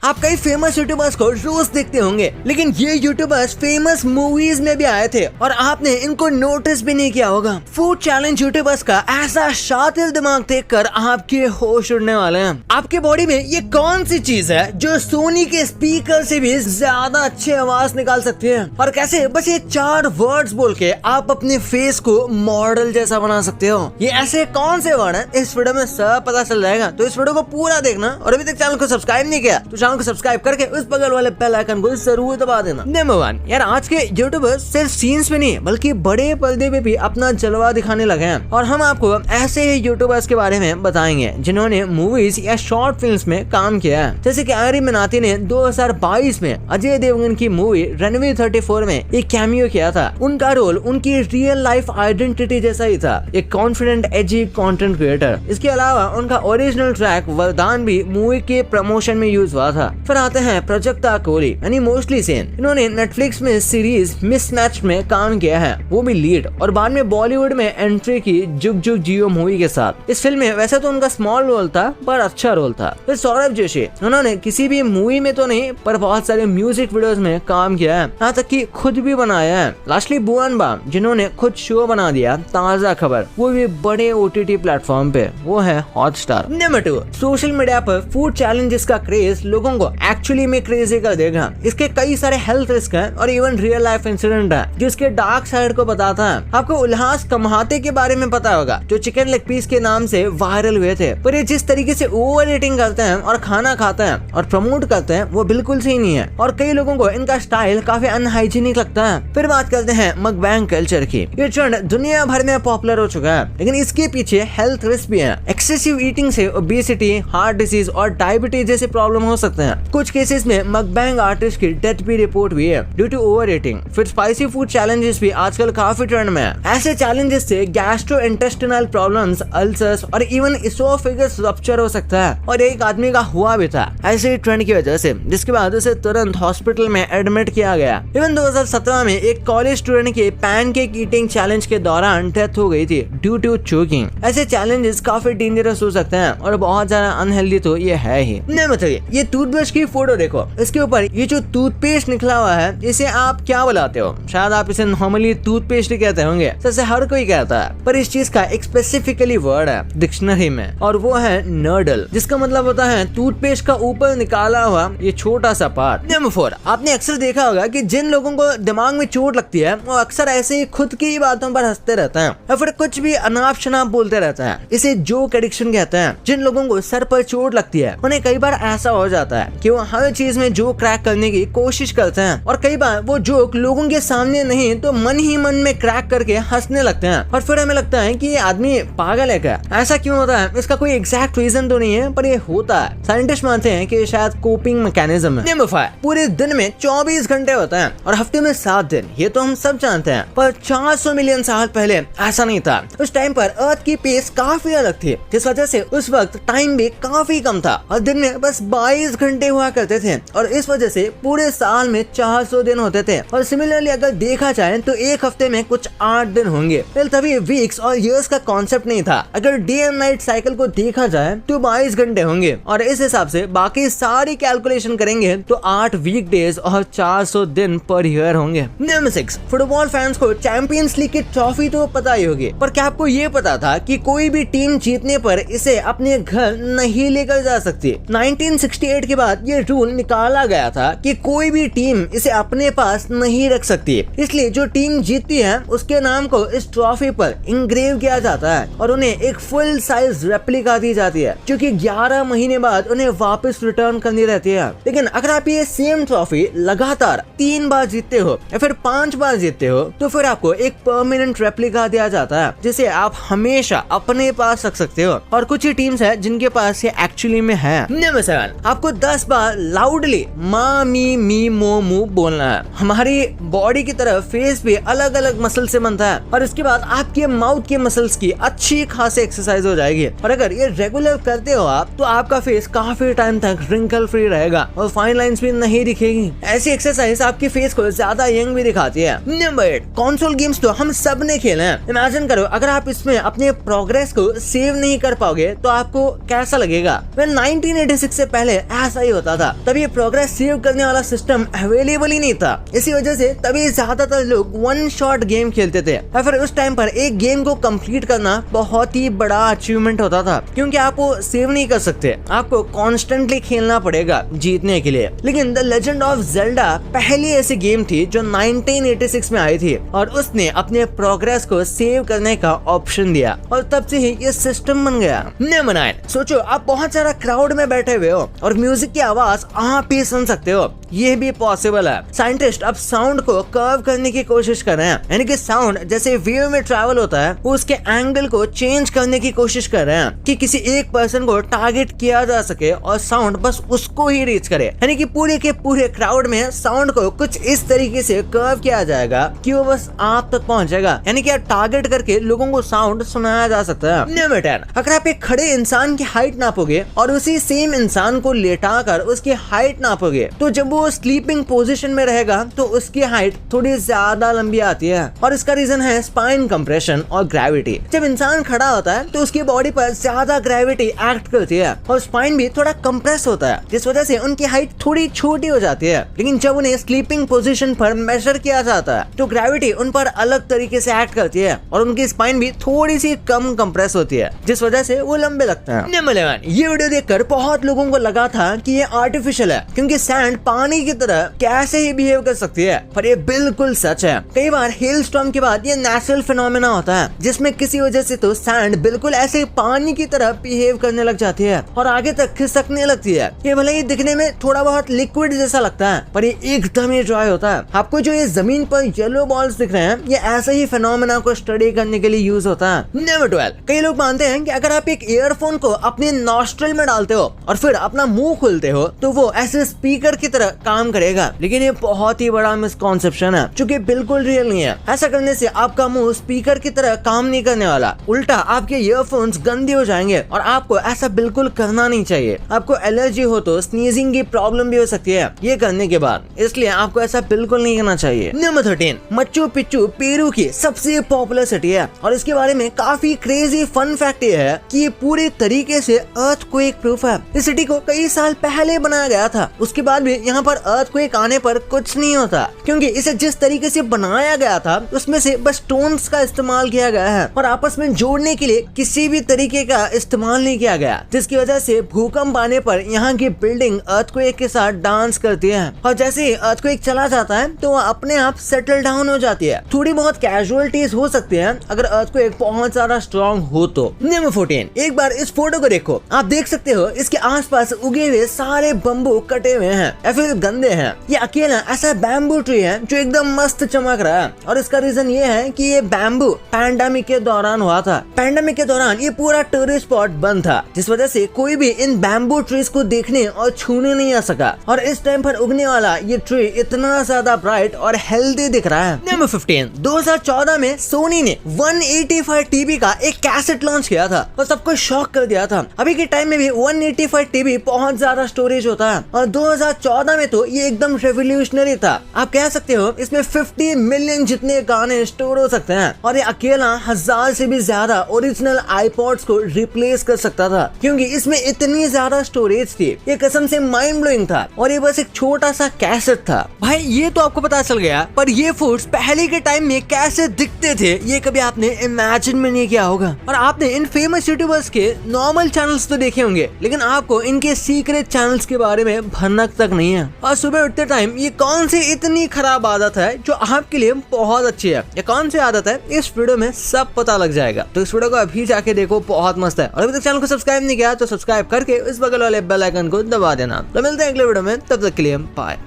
आप कई famous YouTubers को रोज देखते होंगे, लेकिन ये यूट्यूबर्स फेमस मूवीज में भी आए थे और आपने इनको नोटिस भी नहीं किया होगा। फूड चैलेंज यूट्यूबर्स का ऐसा शातिर दिमाग देखकर आपके होश उड़ने वाले हैं। आपके बॉडी में ये कौन सी चीज है जो सोनी के स्पीकर से भी ज्यादा अच्छी आवाज निकाल सकती है, और कैसे बस ये 4 वर्ड्स बोल के आप अपने फेस को मॉडल जैसा बना सकते हो। ये ऐसे कौन से वर्ड है, इस वीडियो में सब पता चल जाएगा। तो इस वीडियो को पूरा देखना, और अभी तक चैनल को सब्सक्राइब नहीं किया तो चैनल को सब्सक्राइब करके उस बगल वाले बेल आइकन को जरूर दबा देना। नंबर 1, यार आज के यूट्यूबर्स सिर्फ सीन्स पे नहीं बल्कि बड़े पर्दे पे भी अपना जलवा दिखाने लगे हैं, और हम आपको ऐसे ही यूट्यूबर्स के बारे में बताएंगे जिन्होंने मूवीज या शॉर्ट फिल्म्स में काम किया है। जैसे कि आर्य मिनाती ने 2022 में अजय देवगन की मूवी रणवीर 34 में एक कैमियो किया था। उनका रोल उनकी रियल लाइफ आइडेंटिटी जैसा ही था, एक कॉन्फिडेंट एजी कंटेंट क्रिएटर। इसके अलावा उनका ओरिजिनल ट्रैक वरदान भी मूवी के प्रमोशन में यूज हुआ था। फिर आते हैं प्राजक्ता कोहली यानी मोस्टली सेन। इन्होंने नेटफ्लिक्स में सीरीज मिसमैच में काम किया है, वो भी लीड, और बाद में बॉलीवुड में एंट्री की जुग जुग जियो मूवी के साथ। इस फिल्म में वैसे तो उनका स्मॉल रोल था पर अच्छा रोल था। फिर सौरभ जोशी, उन्होंने किसी भी मूवी में तो नहीं पर बहुत सारे म्यूजिक वीडियोस में काम किया है, यहाँ तक कि खुद भी बनाया है। लास्टली भुवन बाम, जिन्होंने खुद शो बना दिया ताजा खबर, वो भी बड़े OTT प्लेटफॉर्म पे, वो है हॉटस्टार। नंबर 2, सोशल मीडिया पर फूड चैलेंजेस का क्रेज लोगों को एक्चुअली में क्रेजी कर देगा। इसके कई सारे हेल्थ रिस्क हैं और इवन रियल लाइफ इंसिडेंट है जो इसके डार्क साइड को बताता है। आपको उल्लास कमाते के बारे में पता होगा, जो चिकन लेग पीस के नाम से वायरल हुए थे, पर ये जिस तरीके से ओवर ईटिंग करते हैं और खाना खाते हैं और प्रमोट करते हैं वो बिल्कुल सही नहीं है, और कई लोगों को इनका स्टाइल काफी अनहाइजीनिक लगता है। फिर बात करते हैं मकबैंग कल्चर की। ये ट्रेंड दुनिया भर में पॉपुलर हो चुका है, लेकिन इसके पीछे हेल्थ रिस्क भी है। एक्सेसिव ईटिंग से ओबेसिटी, हार्ट डिजीज और डायबिटीज जैसे प्रॉब्लम हो सकते हैं। कुछ केसेस में मकबैंग आर्टिस्ट की डेथ भी रिपोर्ट हुई है ड्यू टू ओवर ईटिंग। फिर स्पाइसी फूड चैलेंजेस भी आजकल काफी ट्रेंड में है। ऐसे चैलेंजेस से गैस्ट्रोइंटेस्टाइनल प्रॉब्लम्स, अल्सर्स और इवन इसोफेगस रप्चर हो सकता है, और एक आदमी का हुआ भी था ऐसे ही ट्रेंड की वजह से, जिसके बाद उसे तुरंत हॉस्पिटल में एडमिट किया गया। इवन 2017 में एक कॉलेज स्टूडेंट के पैनकेक ईटिंग चैलेंज के दौरान डेथ हो गई थी ड्यू टू चोकिंग। ऐसे चैलेंजेस काफी डेंजरस हो सकते हैं और बहुत ज्यादा अनहेल्दी तो ये है ही। नहीं बताइए, ये टूथब्रश की फोटो देखो, इसके ऊपर ये जो टूथपेस्ट निकला हुआ है इसे आप क्या बुलाते हो? शायद आप इसे नॉर्मली टूथपेस्ट ही कहते होंगे, जैसे हर कोई कहता है, पर इस चीज का एक स्पेसिफिकली वर्ड है डिक्शनरी में, और वो है नर्डल, जिसका मतलब होता है टूथपेस्ट का ऊपर निकाला हुआ ये छोटा सा पार्ट। नंबर 4, आपने अक्सर देखा होगा कि जिन लोगों को दिमाग में चोट लगती है वो अक्सर ऐसे ही खुद की बातों पर हंसते रहते हैं या फिर कुछ भी अनाप शनाप बोलते रहते हैं। इसे जोक एडिक्शन कहते हैं। जिन लोगों को सर पर चोट लगती है उन्हें कई बार ऐसा हो जाता है कि वो हर चीज में जोक क्रैक करने की कोशिश करते हैं, और कई बार वो जोक लोगों के सामने नहीं तो मन ही मन में क्रैक करके हंसने लगते हैं, और फिर हमें लगता है कि ये आदमी पागल है क्या। ऐसा क्यों होता है? इसका कोई एग्जैक्ट रीजन तो नहीं है, पर ये होता है। साइंटिस्ट मानते हैं कि शायद कोपिंग मैकेनिज्म है। नंबर 5, पूरे दिन में 24 घंटे होता है और हफ्ते में 7 दिन। ये तो हम सब जानते हैं, पर 400 मिलियन साल पहले ऐसा नहीं था। उस टाइम पर अर्थ की पेस काफी अलग थी, जिस वजह से उस वक्त टाइम भी काफी कम था और दिन में बस 22 घंटे हुआ करते थे, और इस वजह से पूरे साल में 400 दिन होते थे। और सिमिलरली अगर देखा जाए तो एक हफ्ते में कुछ 8 दिन होंगे। तभी वीक्स और ईयर्स का कॉन्सेप्ट नहीं था। अगर डे एंड नाइट साइकिल को देखा जाए तो 22 घंटे होंगे, और इस हिसाब से बाकी सारी कैलकुलेशन करेंगे तो 8 वीक डेज और 400 दिन पर ईयर होंगे। नंबर 6, फुटबॉल फैंस को चैंपियंस लीग की ट्रॉफी तो पता ही होगी, पर क्या आपको ये पता था कि कोई भी टीम जीतने पर इसे अपने घर नहीं लेकर जा सकती? 1968 के बाद ये रूल निकाला गया था कि कोई भी टीम इसे अपने पास नहीं रख सकती, इसलिए जो टीम जीतती है उसके नाम को इस ट्रॉफी पर इंग्रेव किया जाता है और उन्हें एक फुल साइज रेप्लिका दी जाती है, जो कि 11 महीने बाद उन्हें वापस रिटर्न करनी रहती है। लेकिन अगर आप ये सेम ट्रॉफी लगातार 3 बार जीतते हो या फिर 5 बार जीतते हो तो फिर आपको एक परमानेंट रेप्लिका दिया जाता है, जिसे आप हमेशा अपने पास रख सकते हो, और कुछ ही टीम्स है जिनके पास ये एक्चुअली में है। नंबर 7, आपको 10 बार लाउडली मा मी मी मो मू बोलना है। हमारी बॉडी की तरफ फेस भी अलग अलग मसल से बनता है, और इसके बाद आपके माउथ के मसल्स की अच्छी खासी एक्सरसाइज हो जाएगी, और अगर ये रेगुलर करते हो आप तो आपका फेस काफी टाइम तक रिंकल फ्री रहेगा और फाइन लाइंस भी नहीं दिखेगी। ऐसी एक्सरसाइज आपके फेस को ज्यादा यंग भी दिखाती है। नंबर 8, कंसोल गेम्स तो हम सब ने खेले हैं। इमेजिन करो अगर आप इसमें अपने प्रोग्रेस को सेव नहीं कर पाओगे तो आपको कैसा लगेगा? 1986 से पहले ऐसा ऐसा ही होता था। तभी प्रोग्रेस सेव करने वाला सिस्टम अवेलेबल ही नहीं था। इसी वजह से तभी ज्यादातर लोग वन शॉट गेम खेलते थे। और फिर उस टाइम पर एक गेम को कंप्लीट करना बहुत ही बड़ा अचीवमेंट होता था, क्योंकि आप वो सेव नहीं कर सकते, आपको कॉन्स्टेंटली खेलना पड़ेगा जीतने के लिए। लेकिन द लेजेंड ऑफ जेल्डा पहली ऐसी गेम थी जो 1986 में आई थी और उसने अपने प्रोग्रेस को सेव करने का ऑप्शन दिया और तब से ही ये सिस्टम बन गया। नंबर 9, सोचो आप बहुत सारा क्राउड में बैठे हुए हो और म्यूजिक की आवाज आप ही सुन सकते हो। ये भी पॉसिबल है। साइंटिस्ट अब साउंड को कर्व करने की कोशिश कर रहे हैं, यानी कि साउंड जैसे वेव में ट्रैवल होता है वो उसके एंगल को चेंज करने की कोशिश कर रहे हैं कि किसी एक पर्सन को टारगेट किया जा सके और साउंड बस उसको ही रीच करे। यानी कि पूरे के पूरे क्राउड में साउंड को कुछ इस तरीके से कर्व किया जाएगा कि वो बस आप तक पहुंचेगा, यानी कि टारगेट करके लोगों को साउंड सुनाया जा सकता है। नंबर 10, अगर आप एक खड़े इंसान की हाइट नापोगे और उसी सेम इंसान को लेटा कर उसकी हाइट नापोगे तो जब वो स्लीपिंग पोजीशन में रहेगा तो उसकी हाइट थोड़ी ज्यादा लंबी आती है और इसका रीजन है स्पाइन कंप्रेशन और ग्रेविटी। जब इंसान खड़ा होता है तो उसकी बॉडी पर ज्यादा ग्रेविटी एक्ट करती है और स्पाइन भी थोड़ा कंप्रेस होता है, जिस वजह से उनकी हाइट थोड़ी छोटी हो जाती है। लेकिन जब उन्हें स्लीपिंग पोजीशन पर मेजर किया जाता है तो ग्रेविटी उन पर अलग तरीके से एक्ट करती है और उनकी स्पाइन भी थोड़ी सी कम कंप्रेस होती है, जिस वजह से वो लंबे लगते हैं। नंबर 11, ये वीडियो देखकर बहुत लोगों को लगा था कि ये आर्टिफिशियल है, क्योंकि सैंड पानी की तरह कैसे ही बिहेव कर सकती है, पर ये बिल्कुल सच है। कई बार हेल स्टॉर्म के बाद ये नेचुरल फिनोमेना होता है जिसमें किसी वजह से तो सैंड बिल्कुल ऐसे पानी की तरह बिहेव करने लग जाती है और आगे तक खिसकने लगती है। ये भले ही दिखने में थोड़ा बहुत लिक्विड जैसा लगता है पर ये एकदम ही ड्राई होता है। आपको जो ये जमीन पर येलो बॉल्स दिख रहे हैं ये ऐसे ही फिनोमेना को स्टडी करने के लिए यूज होता है। नंबर 12, कई लोग मानते हैं कि अगर आप एक ईयरफोन को अपने नॉस्ट्रल में डालते हो और फिर अपना मुंह खोलते हो तो वो ऐसे स्पीकर की तरह काम करेगा, लेकिन ये बहुत ही बड़ा मिसकॉन्सेप्शन है जो कि बिल्कुल रियल नहीं है। ऐसा करने से आपका मुंह स्पीकर की तरह काम नहीं करने वाला, उल्टा आपके ईयरफोन्स गंदे हो जाएंगे और आपको ऐसा बिल्कुल करना नहीं चाहिए। आपको एलर्जी हो तो स्नीजिंग की प्रॉब्लम भी हो सकती है ये करने के बाद, इसलिए आपको ऐसा बिल्कुल नहीं करना चाहिए। नंबर 13, मच्चू पिच्चू पेरू की सबसे पॉपुलर सिटी है और इसके बारे में काफी क्रेजी फन फैक्ट ये है कि ये पूरे तरीके से अर्थक्वेक प्रूफ है। इस सिटी को कई साल पहले बनाया गया था, उसके बाद भी यहाँ पर अर्थक्वेक आने पर कुछ नहीं होता, क्योंकि इसे जिस तरीके से बनाया गया था उसमें से बस स्टोन्स का इस्तेमाल किया गया है और आपस में जोड़ने के लिए किसी भी तरीके का इस्तेमाल नहीं किया गया, जिसकी वजह से भूकंप आने पर यहाँ की बिल्डिंग अर्थक्वेक के साथ डांस करती है और जैसे ही अर्थक्वेक चला जाता है तो वह अपने आप सेटल डाउन हो जाती है। थोड़ी बहुत कैजुअलिटीज हो सकती है अगर अर्थक्वेक बहुत ज्यादा स्ट्रॉन्ग हो तो। नंबर 14, एक बार इस फोटो को देखो, आप देख सकते हो इसके आसपास उगे हुए सारे बम्बू कटे हुए हैं या फिर गंदे हैं। ये अकेला ऐसा बैम्बू ट्री है जो एकदम मस्त चमक रहा है और इसका रीजन ये है कि ये बैम्बू पैंडेमिक के दौरान हुआ था। पैंडेमिक के दौरान ये पूरा टूरिस्ट स्पॉट बंद था, जिस वजह से कोई भी इन बैम्बू ट्रीज को देखने और छूने नहीं आ सका और इस टाइम पर उगने वाला ये ट्री इतना ज्यादा ब्राइट और हेल्दी दिख रहा है। नंबर 15, 2014 में सोनी ने 185 टीबी का एक कैसेट लॉन्च किया था और सबको शॉक कर दिया था। अभी के टाइम में भी 185 टीबी बहुत ज्यादा स्टोरेज होता है और 2014 में तो ये एकदम रेवोल्यूशनरी था। आप कह सकते हो इसमें 50 मिलियन जितने गाने स्टोर हो सकते हैं और ये अकेला 1000 से भी ज्यादा ओरिजिनल आईपॉड्स को रिप्लेस कर सकता था, क्योंकि इसमें इतनी ज्यादा स्टोरेज थी। ये कसम से माइंड ब्लोइंग था और ये बस एक छोटा सा कैसेट था। भाई ये तो आपको पता चल गया, पर ये फूड्स पहले के टाइम में कैसे दिखते थे ये कभी आपने इमेजिन में नहीं किया होगा। और आपने इन फेमस यूट्यूबर्स के नॉर्मल चैनल्स तो देखे होंगे, लेकिन आपको इनके सीक्रेट चैनल्स के बारे में भनक तक नहीं है। और सुबह उठते टाइम ये कौन सी इतनी खराब आदत है जो आपके लिए बहुत अच्छी है, ये कौन सी आदत है इस वीडियो में सब पता लग जाएगा। तो इस वीडियो को अभी जाके देखो, बहुत मस्त है। और अभी तक चैनल को सब्सक्राइब नहीं किया तो सब्सक्राइब करके इस बगल वाले बेल आइकन को दबा देना। तो मिलते हैं अगले वीडियो में, तब तक के लिए बाय।